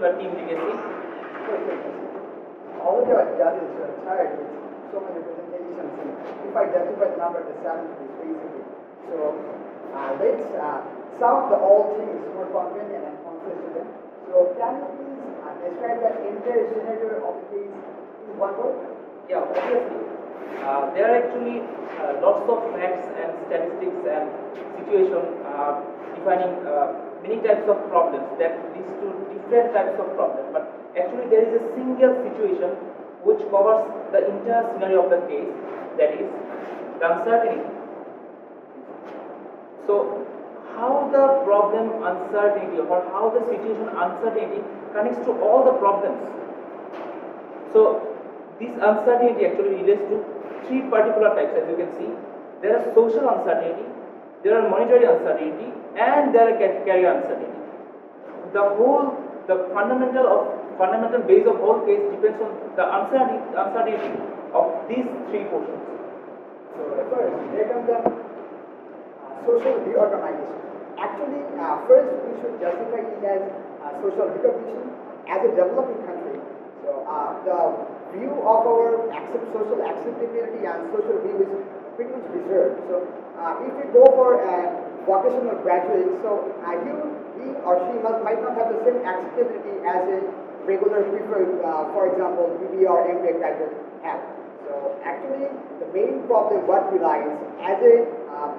your team legacy? Although I've done is tired with so many presentations, and if I justify the number, the 70 is basically. So let's some of the old things more convenient and concise to them. So can you please describe the entire scenario of the case in one word? Yeah, obviously. There are actually lots of facts and statistics and situation defining many types of problems that leads to different types of problems. But actually there is a single situation which covers the entire scenario of the case, that is the uncertainty. So how the problem uncertainty or how the situation uncertainty connects to all the problems. So this uncertainty actually relates to three particular types, as you can see. There are social uncertainty, there are monetary uncertainty, and there are career uncertainty. The fundamental base of whole case depends on the uncertainty of these three portions. So first, there comes the social reorganization. Actually, first we should justify it as social recognition as a developing country. So the view of our social acceptability and social view is pretty much reserved. So if we go for a vocational graduate, so he or she might not have the same acceptability as a regular preferred, for example, BBA or MBA graduate have. So actually, the main problem what relies as a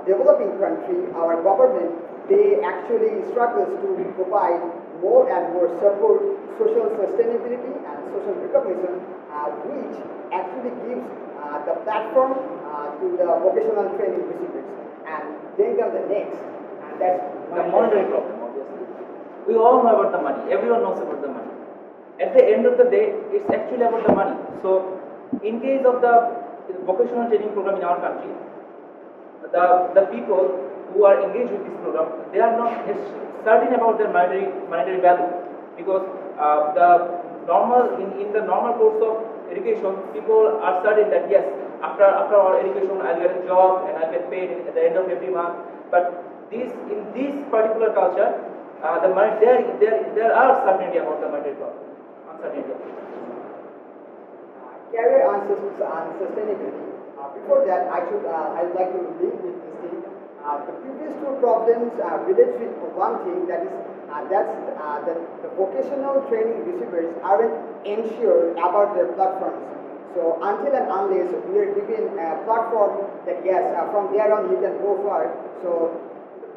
developing country, our government, they actually struggles to provide more and more support, social sustainability and social recognition, which actually gives the platform to the vocational training recipients. And then comes the next, and that's the monetary problem, obviously. We all know about the money, everyone knows about the money. At the end of the day, it's actually about the money. So, in case of the vocational training program in our country, the people who are engaged with this program, they are not certain about their monetary value, because in the normal course of education, people are certain that yes, after our education I'll get a job and I'll get paid at the end of every month. But in this particular culture, there are certainty about the monetary problem, uncertainty. Career unsustainability. Before that, I'd like to link with this thing. The previous two problems relate with one thing, that is the vocational training receivers aren't ensured about their platforms. So until and unless we are given a platform that yes, from there on you can go far, so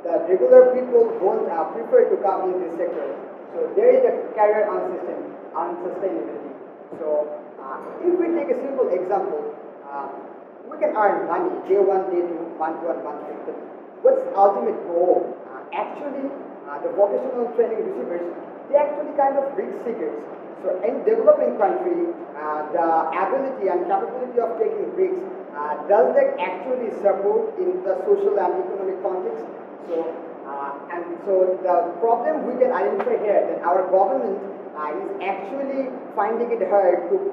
the regular people won't prefer to come in this sector. So there is a career unsustainability. So if we take a simple example, we can earn money day one, day two, month one, month two. But what's the ultimate goal? Actually, the vocational training receivers, they actually kind of risk seekers. So in developing country, the ability and capability of taking risks, does that actually support in the social and economic context? So the problem we can identify here, that our government is actually finding it hard to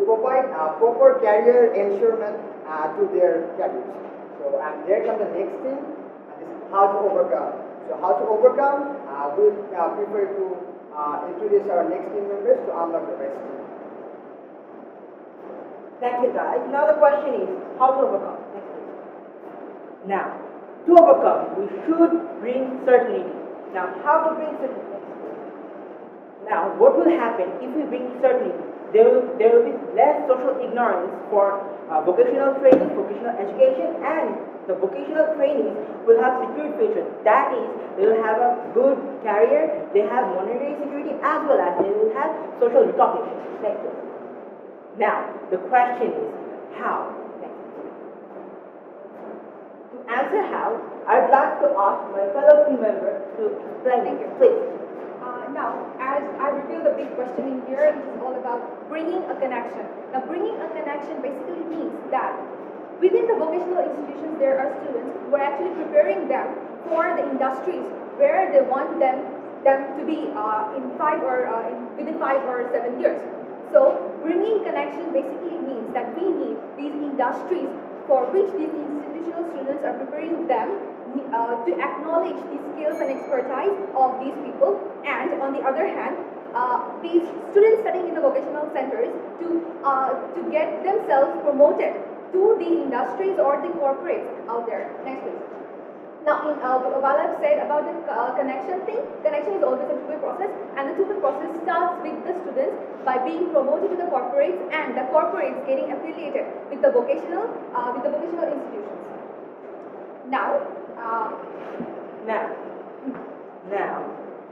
provide proper career ensurement to their cadets. So and there comes the next thing, is how to overcome. So how to overcome, we'll prefer to introduce our next team members to unlock the rest. Thank you, guys. Now the question is, how to overcome? Next, please. Now, to overcome, we should bring certainty. Now, how to bring certainty? Now, what will happen if we bring certainty? There will be less social ignorance for vocational training, vocational education, and the vocational trainees will have secured future. That is, they will have a good career, they have monetary security, as well as they will have social recognition. Next. Now, the question is, how? Next. To answer how, I'd like to ask my fellow team member to explain it. Please. Now, as I reveal the big question in here, it is all about bringing a connection. Now, bringing a connection basically means that within the vocational institutions, there are students who are actually preparing them for the industries where they want them to be within 5 or 7 years. So, bringing connection basically means that we need these industries for which these institutional students are preparing them to acknowledge the skills and expertise of these people, and on on the other hand, these students studying in the vocational centers to get themselves promoted to the industries or the corporates out there. Next please. Now, while I've said about the connection thing, connection is always a two-way process, and the two-way process starts with the students by being promoted to the corporates, and the corporates getting affiliated with the vocational institutions. Now,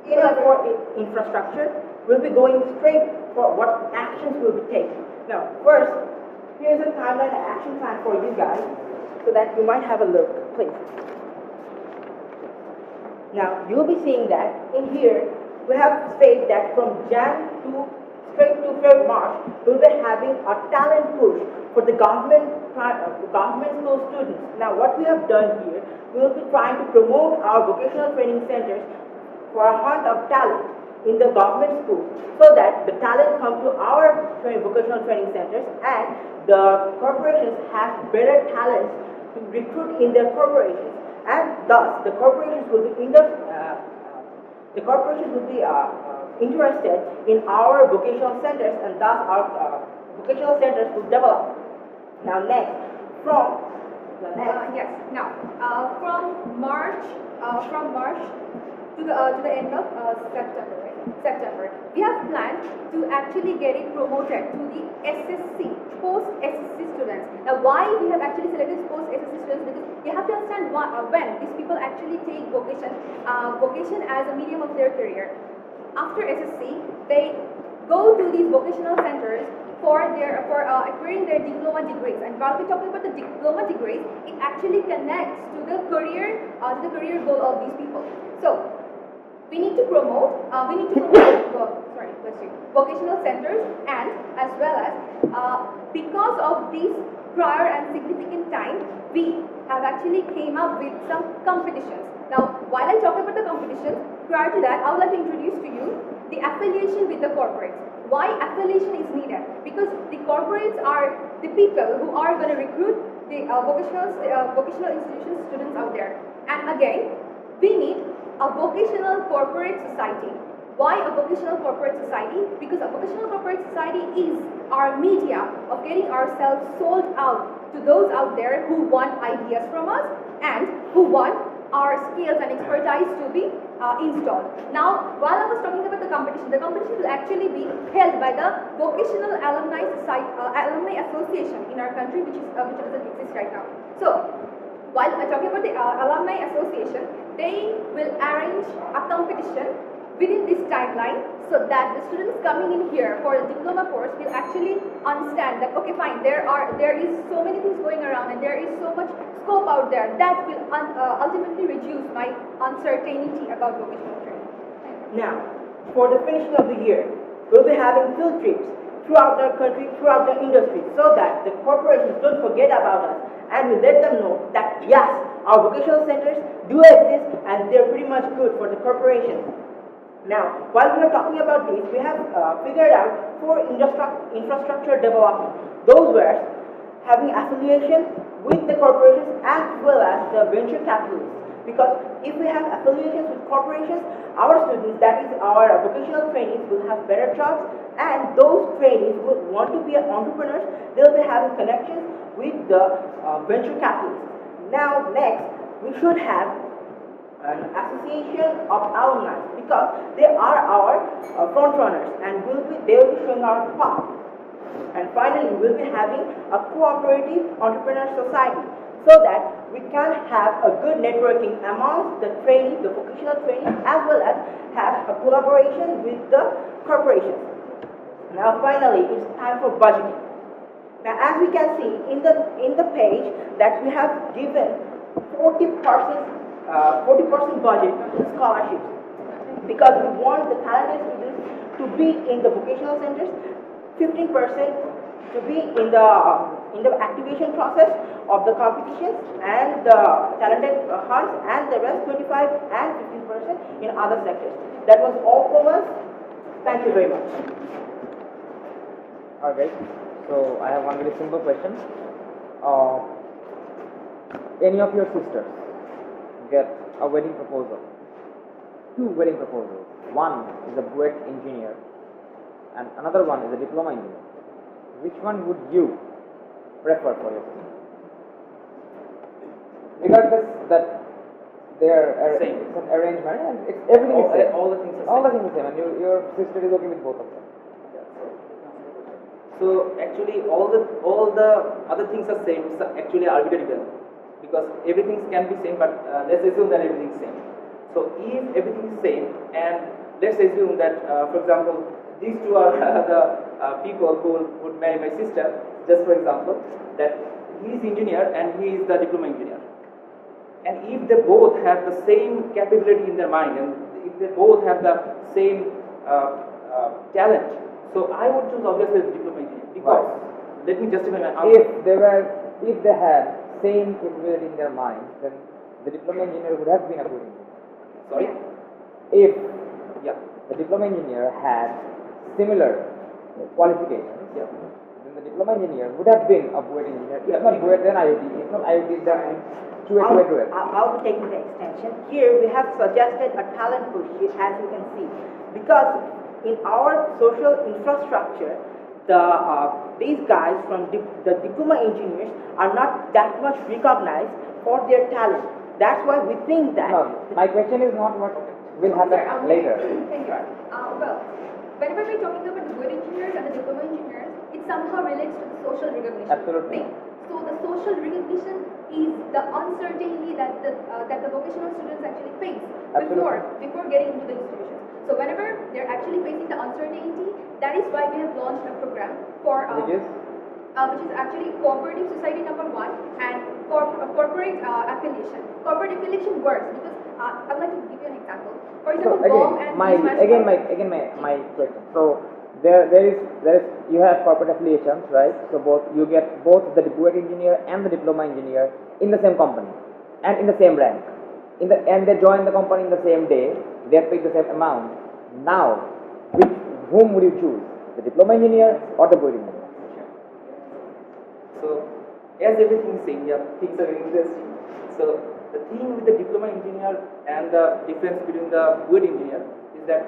in our infrastructure, we'll be going straight for what actions will be taken. Now, first, here's a timeline and action plan for you guys, so that you might have a look, please. Now, you'll be seeing that in here, we have said that from Jan to straight to Feb March, we'll be having a talent push for the government school students. Now, what we have done here, we'll be trying to promote our vocational training centers for a hunt of talent in the government schools, so that the talent come to our vocational training centers, and the corporations have better talents to recruit in their corporations. And thus, the corporations will be interested in our vocational centers, and thus our vocational centers will develop. Now, next, from the next. Yes. Now, from March to the end of September, right? September, we have planned to actually get it promoted to the SSC, post-SSC students. Now, why we have actually selected post-SSC students? Because you have to understand when these people actually take vocation as a medium of their career. After SSC, they go to these vocational centers for acquiring their diploma degrees. And while we're talking about the diploma degrees, it actually connects to the career goal of these people. So, we need to promote vocational centers, and as well as because of this prior and significant time, we have actually came up with some competitions. Now, while I talk about the competitions, prior to that, I would like to introduce to you the affiliation with the corporates. Why affiliation is needed? Because the corporates are the people who are going to recruit the vocational institutions students out there. And again, we need a vocational corporate society. Why a vocational corporate society? Because a vocational corporate society is our media of getting ourselves sold out to those out there who want ideas from us and who want our skills and expertise to be installed. Now, while I was talking about the competition will actually be held by the Vocational Alumni Association in our country, which doesn't exist right now. So, while I'm talking about the Alumni Association, they will arrange a competition within this timeline, so that the students coming in here for a diploma course will actually understand that, okay, fine, there is so many things going around, and there is so much scope out there that will ultimately reduce my uncertainty about vocational training. Now, for the finishing of the year, we'll be having field trips throughout our country, throughout the industry, so that the corporations don't forget about us, and we let them know that yes, our vocational centers do exist, and they're pretty much good for the corporations. Now, while we are talking about this, we have figured out 4 infrastructure development. Those were having affiliation with the corporations as well as the venture capitalists. Because if we have affiliations with corporations, our students, that is our vocational trainees, will have better jobs, and those trainees will want to be entrepreneurs. They'll be having connections with the venture capitalists. Now, next, we should have an association of alumni, because they are our front runners, and they will be showing our path. And finally, we'll be having a cooperative entrepreneur society, so that we can have a good networking amongst the trainees, the vocational trainees, as well as have a collaboration with the corporations. Now, finally, it's time for budgeting. Now, as we can see in the page that we have given 40% budget to scholarships, because we want the talented students to be in the vocational centers, 15% to be in the activation process of the competitions and the talented hunts, and the rest 25 and 15% in other sectors. That was all from us. Thank you very much. Alright, so I have one very simple question. Any of your sisters get a wedding proposal, 2 wedding proposals, one is a BUET engineer and another one is a diploma engineer, which one would you prefer for yourself? Regardless that they are Same. it's an arrangement and it's everything is same. All the things are All the same. things are same, and your sister is okay with both of them. So actually all the other things are same. It's actually arbitrary value because everything can be same, but let's assume that everything is same. So if everything is same, and let's assume that for example these two are the people who would marry my sister, just for example, that he is engineer and he is the diploma engineer. And if they both have the same capability in their mind, and if they both have the same talent, so I would choose obviously the diploma engineer because let me justify my answer. If they had same capability in their mind, then the diploma engineer would have been a good engineer. Sorry. If Yeah. the diploma engineer had similar qualifications, Yeah. then the diploma engineer would have been a BUET engineer. If not BUET, then IIT. If not IIT, then QA. I'll take the extension. Here we have suggested a talent push, as you can see, because in our social infrastructure, these guys from the diploma engineers are not that much recognized for their talent. That's why we think that. No, my question is not what will happen Sir, later. Thank you. Well, whenever we're talking about the BUET engineers and the diploma engineers, it somehow relates to the social recognition Absolutely. thing. So the social recognition is the uncertainty that the vocational students actually face before getting into the institutions. So whenever they're actually facing the uncertainty, that is why we have launched a program for Which is? which is actually cooperative society number 1 and corporate affiliation. Corporate affiliation works because I'd like to give you an example. For So example, BOM and my question. So there is you have corporate affiliations, right? So you get both the BUET engineer and the diploma engineer in the same company and in the same rank. And they join the company in the same day. They are paid the same amount. Now, whom would you choose? The diploma engineer or the BUET engineer? So as everything is same, yeah, things are very interesting. So the thing with the diploma engineer and the difference between the BUET engineer is that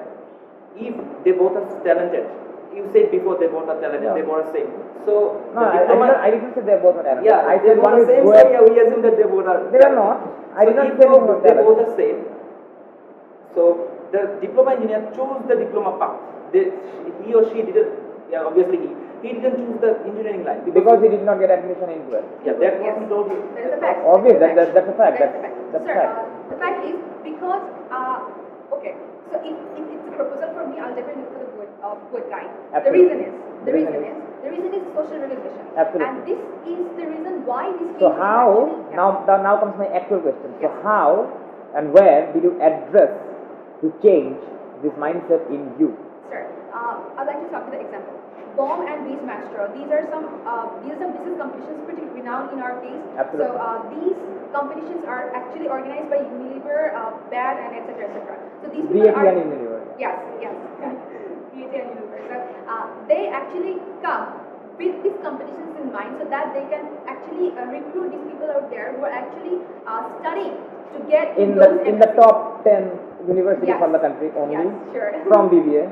if they both are talented, you said before they both are talented, Yeah. they both are same. So No, the diploma, I didn't say they both are talented. yeah, I they said both one are is same. So BUET. yeah, we assume that they both are. They are not. I did So not if say they were they both talented. are same, so the diploma engineer chose the diploma path. He or she didn't. Yeah, obviously he didn't choose the engineering line Because he did not get admission into it. yeah, that was told you. That is a fact. Obvious, That's a that's a fact. That's That's Sir, a fact. the fact is because okay, so if it's a proposal for me, I'll definitely look for the BUET guy. The Absolutely. reason is social recognition. Absolutely. And this is the reason why this So case is how actually, now comes my actual question. So Yes. how and where did you address to change this mindset in you? Sir, I'd like to talk to the example. BOM and Beach Maestro. These are some business competitions pretty renowned in our case. Absolutely. So these competitions are actually organized by Unilever, BAD, and etc. etc. So these people BAT are and Unilever. yes. BAT and Unilever. So they actually come with these competitions in mind so that they can actually recruit these people out there who are actually studying to get In those the MSCs. top 10 universities Yes. from the country only Yes, sure. from BBA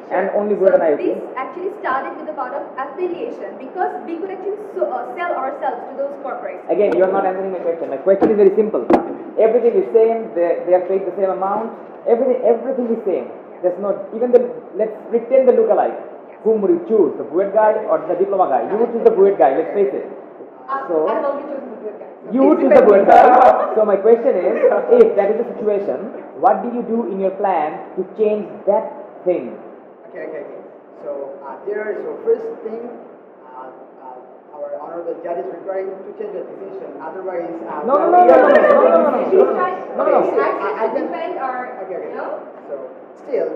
and only BUET and So IIT. this actually started with the part of affiliation because we could actually sell ourselves to those corporates. Again, you are not answering my question. My question is very simple. Everything is same. They are paid the same amount. Everything is same. There's no even let's pretend the look alike. Whom would you choose? The BUET guy or the diploma guy? You would choose the BUET guy. Let's face it. So I've already chosen the good guy. you would choose the BUET guy. So my question is, if that is the situation, what did you do in your plan to change that thing? Okay. So first thing, our honorable judge is requiring to change the decision. Otherwise, No. She's trying No. she's actually to defend our, Okay. you know? So still,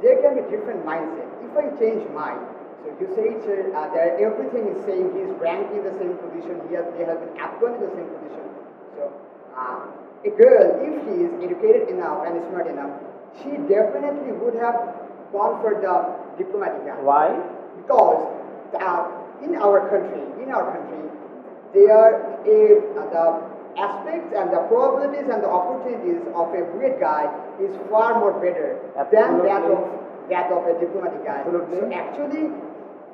there can be different mindset. If I change mine, so you say that everything is same. He's ranked in the same position. They have been appointed in the same position. So a girl, if she is educated enough and smart enough, she definitely would have gone for the diplomatic guy. Why? Because in our country, they are the aspects and the probabilities and the opportunities of a BUET guy is far more better than that of a diplomatic guy. Absolutely. So actually,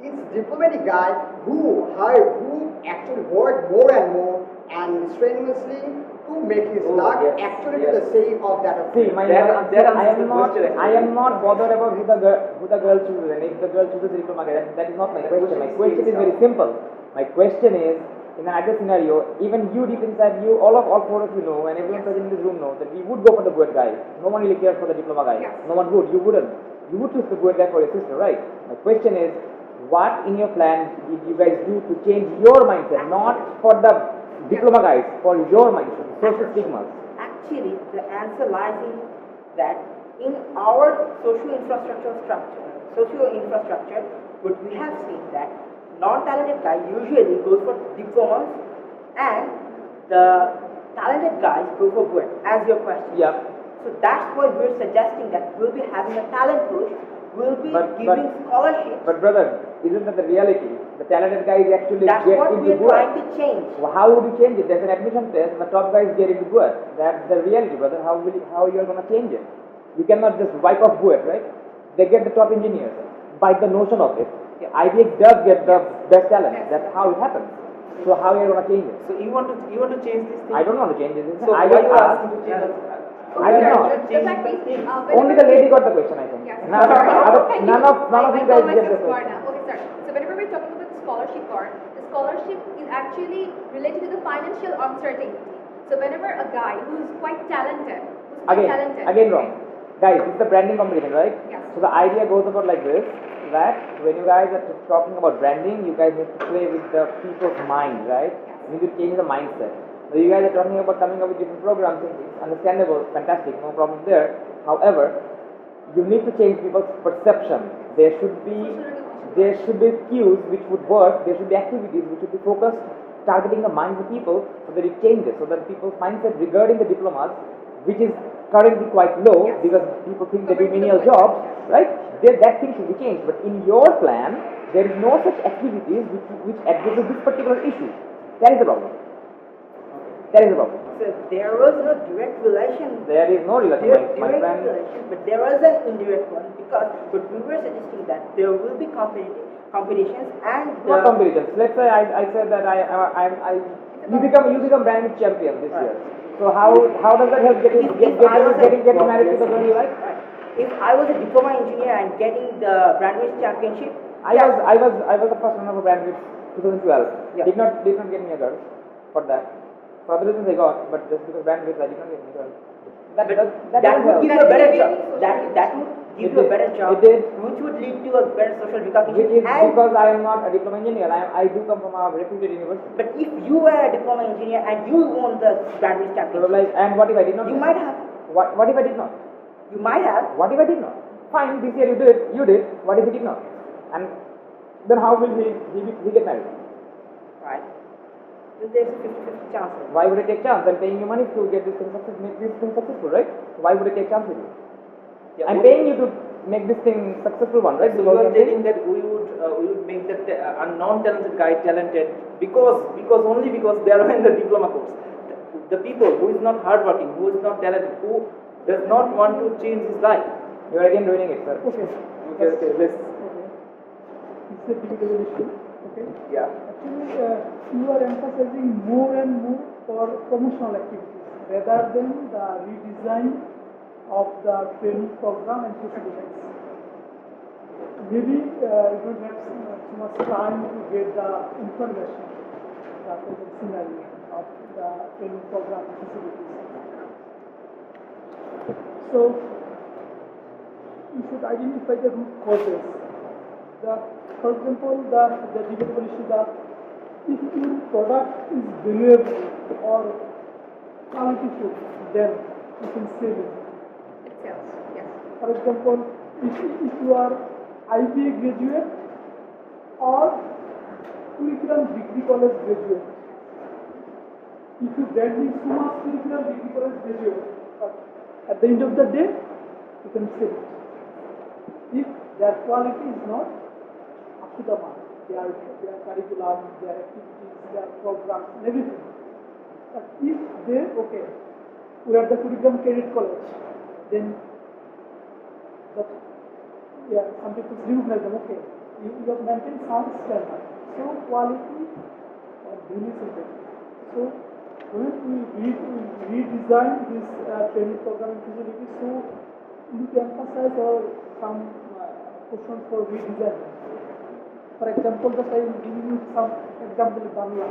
it's diplomatic guy who actually worked more and more and strenuously to make his luck actually to the same of that of See, my That I answers am the not. question, I am not bothered about who the girl chooses. And if the girl chooses a diploma, that is not my question. My question is very simple. My question is, in an ideal scenario, even you deep inside you, all four of you know, and everyone present in this room knows that we would go for the BUET guy. No one really cares for the diploma guy. Yes. No one would. You wouldn't. You would choose the BUET guy for your sister, right? My question is, what in your plan did you guys do to change your mindset, not for the diploma guys, for your mindset, social stigmas? Actually, the answer lies in that in our social infrastructure, what we have seen that non-talented guy usually goes for diplomas and the talented guys go for BUET, as your question. Yeah. So that's why we're suggesting that we'll be having a talent push, we'll be giving scholarships. But brother, isn't that the reality? The talented guys actually That's get what into we're BUET. trying to change. Well, how would you change it? There's an admission test, the top guys get into BUET. That's the reality, brother. How you are gonna change it? You cannot just wipe off BUET, right? They get the top engineers by the notion of it. Yeah. IBX does get the best talent. That's how it happens. So how are you gonna change it? So you want to change this thing? I don't want to change it. So I why just you are asked. asking to change it? I don't know. The fact is, Only the lady got the question, I think. Yes. None of you guys get the question. Okay, sorry. So whenever we're talking about the scholarship part, the scholarship is actually related to the financial uncertainty. So whenever a guy who's quite talented, Again wrong. Guys, it's the branding competition, right? Yes. So the idea goes about like this, that when you guys are talking about branding, you guys need to play with the people's mind, right? Yes. You need to change the mindset. So you guys are talking about coming up with different programs, it's understandable, fantastic, no problem there. However, you need to change people's perception. There should be cues which would work, there should be activities which would be focused, targeting the minds of people so that it changes, so that people's mindset regarding the diplomas, which is currently quite low because people think they do menial jobs, right? That thing should be changed. But in your plan, there is no such activities which addresses this particular issue. That is the problem. That is the problem. So there was no direct relation. There is no relation, my friend. Relation, but there was an indirect one because but we were suggesting that there will be competitions and Not competitions. Let's say I said that you become Brandwitz champion this year. So how does that help getting married to the girl you like? If I was a diploma engineer and getting the Brandwitz championship, I was the first runner for Brandwitz 2012. Yeah. Did not get me a girl for that. For other reasons I got, but just because Brandwitz I did not get me a girl. That would give you a better job. That would give you a better job. It did. Which would lead to a better social recognition. Which is and because I am not a diploma engineer. I do come from a reputed university. but if you were a diploma engineer and you won the Brandwitz So championship, and what if I did not? you might have. What if I did not? You might have. What if I did not? Fine, this year you did. What if he did not? And then how will he get married? Right. Then there's a 50-50 chance. Why would I take chance? I'm paying you money to get this thing make this thing successful, right? Why would I take chance with you? Yeah, I'm paying you to make this thing successful one, right? So you are telling that we would make that a non-talented guy talented because they are in the diploma course. The people who is not hardworking, who is not talented, who does not want to change his life. You are again ruining it, sir. Okay. Let's. It's a difficult issue. Okay. Yeah. Actually, you are emphasizing more and more for promotional activities rather than the redesign of the training program and facilities. Maybe you don't have so much time to get the information, the present scenario of the training program and facilities. So, you should identify the root causes. For example, the debatable issue that if your product is valuable or quality, then you can sell it. It sells, yes. For example, if you are IBA graduate or curriculum degree college graduate, if you graduate so much curriculum degree college graduate, but at the end of the day, you can sell it. If their quality is not up to the mark, their curriculum, their activities, their programs, and everything. But if they, okay, we are the Kurigram Credit College, then that, yeah, some people recognize them, okay, you have maintained some standard. So quality really is important. So when we redesign this training program in physiology, so you can emphasize some questions for redesign. For example, just I will give you some example in Bangla.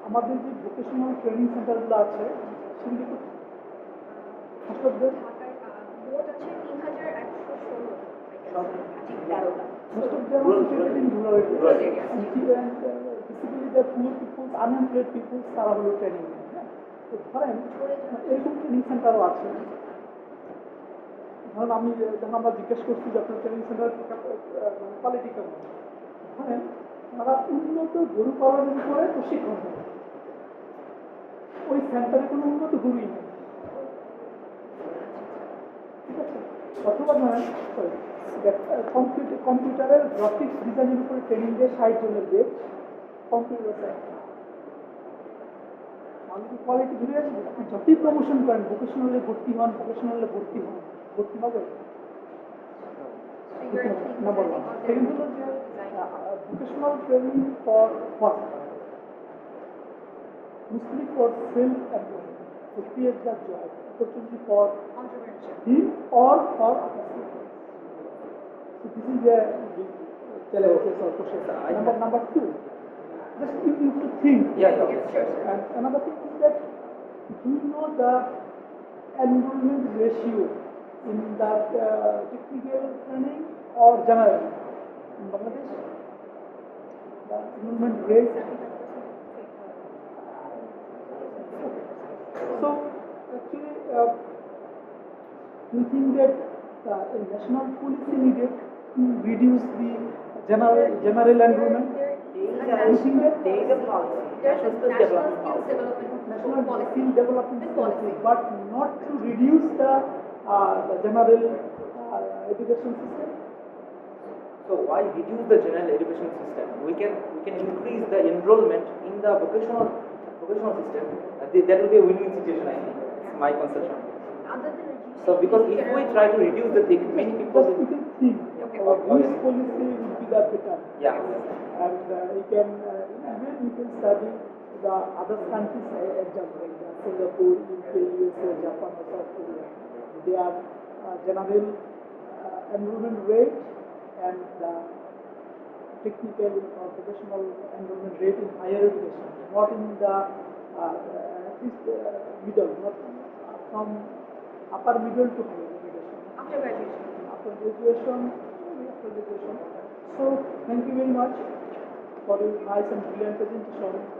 আমাদের যে vocational training সেন্টারগুলো আছে সেগুলি most of them মোট আছে 3116 most of them are situated in rural areas. And basically the poor people, unemployed people তারা হলো training নেয়। তো ধরেন এরকম ট্রেনিং সেন্টারও আছে। ধরেন আমি যখন আমরা জিজ্ঞেস করছি যে আপনার ট্রেনিং সেন্টার কোয়ালিটি কেমন, ধরেন তারা উন্নত গরু পালনের উপরে প্রশিক্ষণ দেয়। ওই সেন্টারে কোনো উন্নত গরুই নেই, ঠিক আছে? অথবা ধরেন কম্পিউটারের গ্রাফিক্স ডিজাইনের উপরে ট্রেনিং দিয়ে 60 জনের বেচ কম্পিউটার সায়েন্স। মানুষ কোয়ালিটি ঘুরে আসবে। আপনি যতই প্রমোশন করেন ভোকেশনালে ভর্তি হন, ভর্তি হবে। Number one. সেকেন্ড হলো যে vocational training for what? mostly for self-employment, to create the job opportunity for him or for others. So this is a big challenge or question. Number two, just you have to think. And another thing is that do you know the enrollment ratio in that technical training or general in Bangladesh? The enrollment rate. So actually, do you think that a national policy needed to reduce the general enrollment? There is a policy. There's a national skills development National policy. skill development policy, but not to reduce the general education system. So why reduce the general education system? We can increase the enrollment in the vocational system. That will be a win-win situation, I think. It's my conception. Other than reducing So because if we try to reduce the thing, many people Just you can think which policy would be the better. yeah. And you can even you can study the other countries, example like Singapore, UK, USA, Japan, or South Korea. They are general enrollment rate and the technical or professional enrollment rate in higher education, not in the at least middle, not from upper middle to higher education. after graduation. After graduation. So thank you very much for your nice and brilliant presentation.